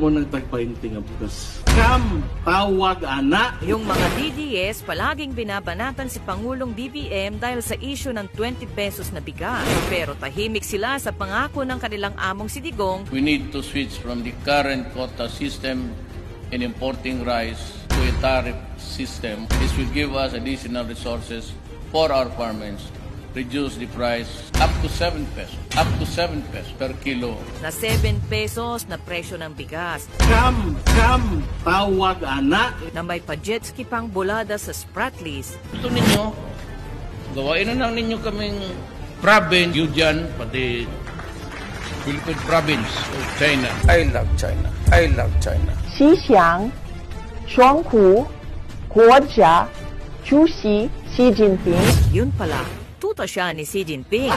mo nagtagpahinting ang bukas. Kam, tawag ana. Yung mga DDS palaging binabanatan si Pangulong BBM dahil sa issue ng 20 pesos na bigas. Pero tahimik sila sa pangako ng kanilang among si Digong. We need to switch from the current quota system in importing rice to a tariff system. This will give us additional resources for our farmers. Reduce the price up to 7 pesos per kilo. Na 7 pesos na presyo ng bigas. Kam, tawag ana. Na may pa-jet ski pang bulada sa Spratlys. Ito ninyo, gawain na lang ninyo kaming province, you dyan, pati Philippine province of China. I love China. I love China. 习祥双湖国家主席习近平 Yun pala, tuta siya ni Xi Jinping.